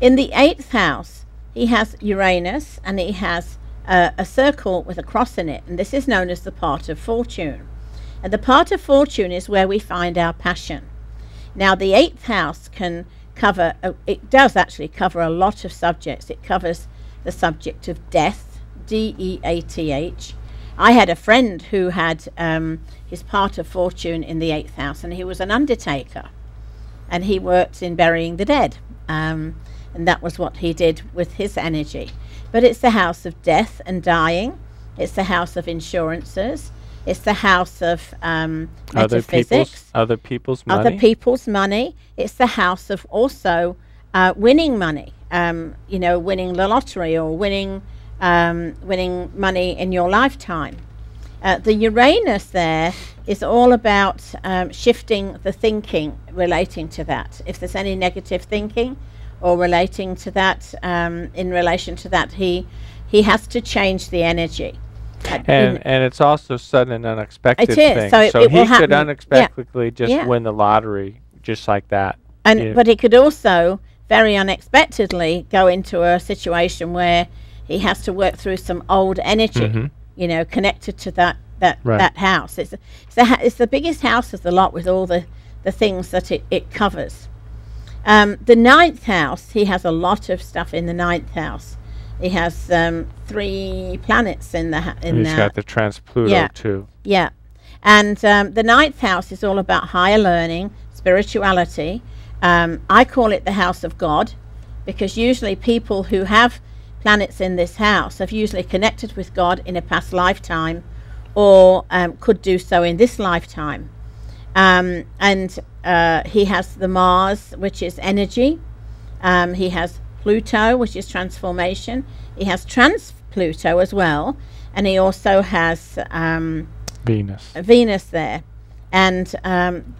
In the 8th house, he has Uranus, and he has a circle with a cross in it, and this is known as the part of fortune. And the part of fortune is where we find our passion. Now, the 8th house can cover, it does actually cover a lot of subjects. It covers the subject of death, D-E-A-T-H. I had a friend who had his part of fortune in the 8th house, and he was an undertaker, and he worked in burying the dead, and that was what he did with his energy. But it's the house of death and dying. It's the house of insurances. It's the house of metaphysics. Other people's money. Other people's money. It's the house of also winning money. You know, winning the lottery or winning money in your lifetime. The Uranus there is all about shifting the thinking relating to that. If there's any negative thinking or relating to that, in relation to that, he has to change the energy. And it's also sudden and unexpected it is, thing. so So it will he could happen. unexpectedly just Yeah. win the lottery just like that. And but he could also very unexpectedly go into a situation where he has to work through some old energy, you know, connected to that house. It's the biggest house of the lot with all the things that it covers. The 9th house, he has a lot of stuff in the 9th house. He has 3 planets in the He's got the trans-Pluto too. Yeah. And the 9th house is all about higher learning, spirituality. I call it the house of God, because usually people who have planets in this house have usually connected with God in a past lifetime, or could do so in this lifetime. And he has the Mars, which is energy. He has Pluto, which is transformation. He has trans-Pluto as well, and he also has Venus there. And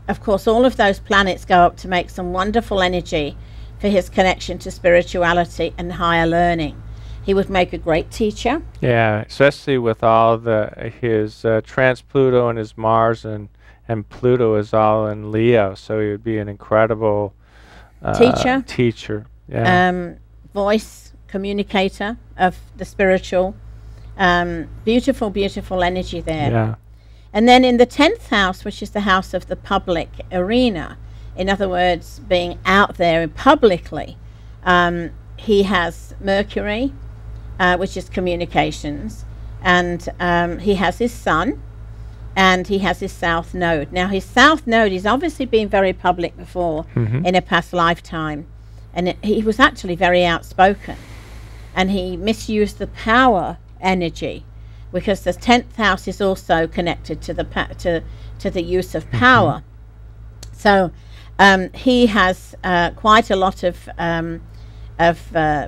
of course, all of those planets go up to make some wonderful energy for his connection to spirituality and higher learning. He would make a great teacher. Yeah, especially with all his trans-Pluto and his Mars, and Pluto is all in Leo, so he would be an incredible teacher. Yeah. Voice communicator of the spiritual. Beautiful, beautiful energy there. Yeah. And then in the 10th house, which is the house of the public arena, in other words, being out there publicly, he has Mercury, which is communications, and he has his sun, and he has his south node. Now, his south node is obviously been very public before in a past lifetime, and he was actually very outspoken, and he misused the power energy, because the 10th house is also connected to the use of power. So he has quite a lot of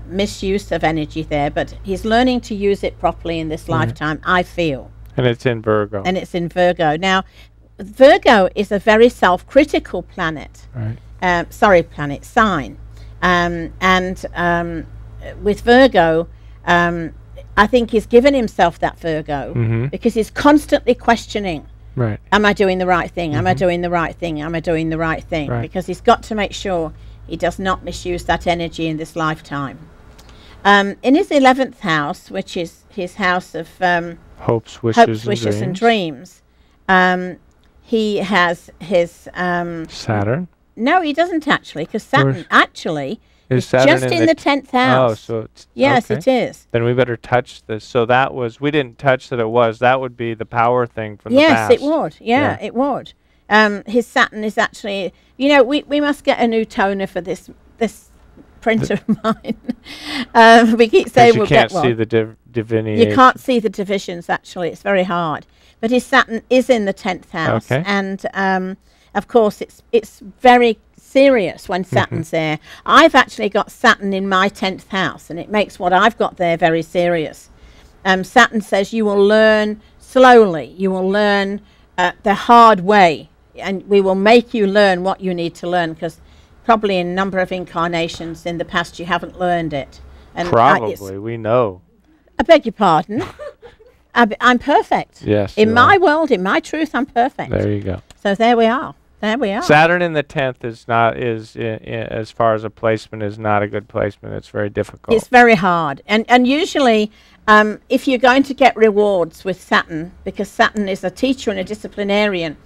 misuse of energy there, but he's learning to use it properly in this lifetime, I feel. And it's in Virgo. And it's in Virgo. Now, Virgo is a very self-critical planet. Right. Sign. With Virgo, I think he's given himself that Virgo because he's constantly questioning. Right. Am I doing the right thing? Am I doing the right thing? Am I doing the right thing? Right. Because he's got to make sure he does not misuse that energy in this lifetime. In his 11th house, which is his house of hopes, wishes, and dreams, he has his Saturn. No, he doesn't actually, because Saturn actually is Saturn just in the 10th house. Oh, so it's yes, okay. it is. Then we better touch this. So we didn't touch that. That would be the power thing from the past. Yes, it would. Yeah, it would. His Saturn is actually, we must get a new toner for this printer of mine. We keep saying we'll get one. You can't see the divinity. You can't see the divisions, actually. It's very hard. But his Saturn is in the 10th house. Okay. And, of course, it's very serious when Saturn's there. I've actually got Saturn in my 10th house, and it makes what I've got there very serious. Saturn says you will learn slowly. You will learn the hard way, and we will make you learn what you need to learn, because probably in a number of incarnations in the past you haven't learned it. And probably, we know. I beg your pardon. I'm perfect. Yes. In my world, in my truth, I'm perfect. There you go. So there we are. there we are. Saturn in the 10th is not, as far as a placement, is not a good placement. It's very difficult. It's very hard. And usually, if you're going to get rewards with Saturn, because Saturn is a teacher and a disciplinarian,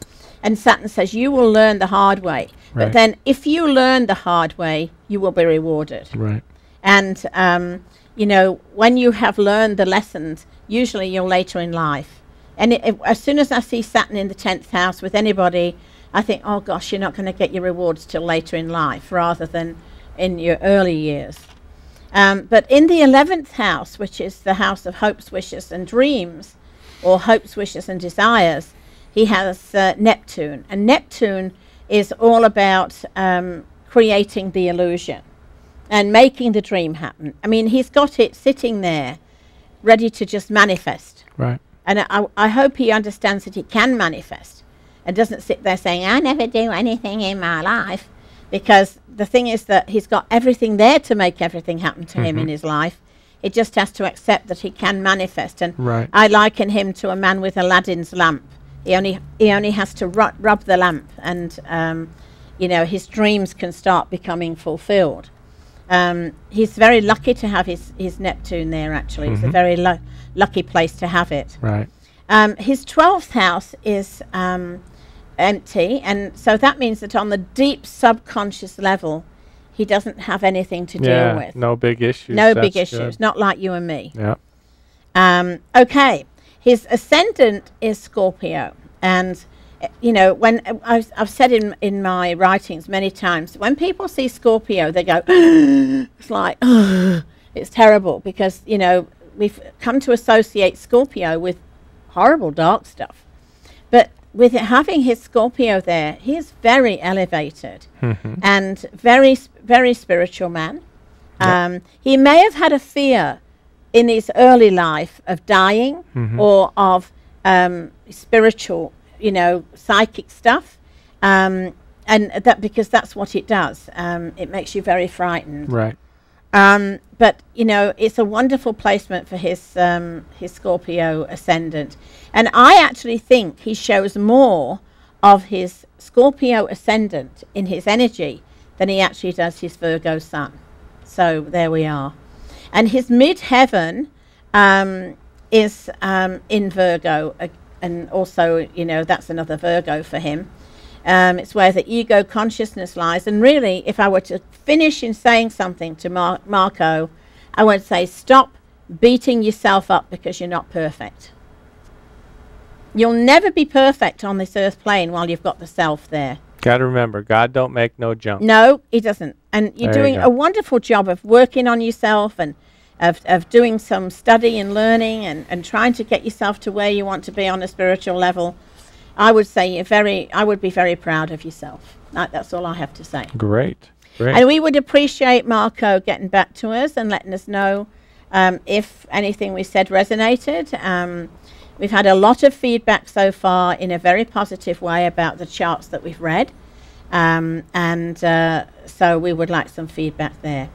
and Saturn says you will learn the hard way. Right. But then if you learn the hard way, you will be rewarded. Right. And, you know, when you have learned the lessons, usually you're later in life. And as soon as I see Saturn in the 10th house with anybody, I think, oh gosh, you're not going to get your rewards till later in life rather than in your early years. But in the 11th house, which is the house of hopes, wishes and dreams, or hopes, wishes and desires, he has Neptune. And Neptune is all about creating the illusion and making the dream happen. I mean, he's got it sitting there ready to just manifest. Right. And I hope he understands that he can manifest and doesn't sit there saying, I never do anything in my life. Because the thing is that he's got everything there to make everything happen to him in his life. He just has to accept that he can manifest. And I liken him to a man with Aladdin's lamp. He only has to rub the lamp, and you know, his dreams can start becoming fulfilled. He's very lucky to have his Neptune there, actually. It's a very lucky place to have it. Right. His 12th house is empty, and so that means that on the deep subconscious level, he doesn't have anything to deal with. No big issues. No big issues, not like you and me. Yeah. Okay. His ascendant is Scorpio, and you know, when I've said in my writings many times, when people see Scorpio, they go, it's like, it's terrible, because you know we've come to associate Scorpio with horrible dark stuff. But with it having his Scorpio there, he is very elevated and very spiritual man. He may have had a fear in his early life of dying or of spiritual, you know, psychic stuff, and that because that's what it does. It makes you very frightened. Right. But you know, it's a wonderful placement for his Scorpio ascendant, and I actually think he shows more of his Scorpio ascendant in his energy than he actually does his Virgo sun. So there we are. And his midheaven is in Virgo, and also, you know, that's another Virgo for him. It's where the ego consciousness lies. And really, if I were to finish in saying something to Marco, I would say, stop beating yourself up because you're not perfect. You'll never be perfect on this earth plane while you've got the self there. Got to remember, God don't make no junk. No, he doesn't. And you're doing a wonderful job of working on yourself and of doing some study and learning and trying to get yourself to where you want to be on a spiritual level. I would say I would be very proud of yourself. That's all I have to say. Great. Great. And we would appreciate Marco getting back to us and letting us know if anything we said resonated. We've had a lot of feedback so far in a very positive way about the charts that we've read. So we would like some feedback there.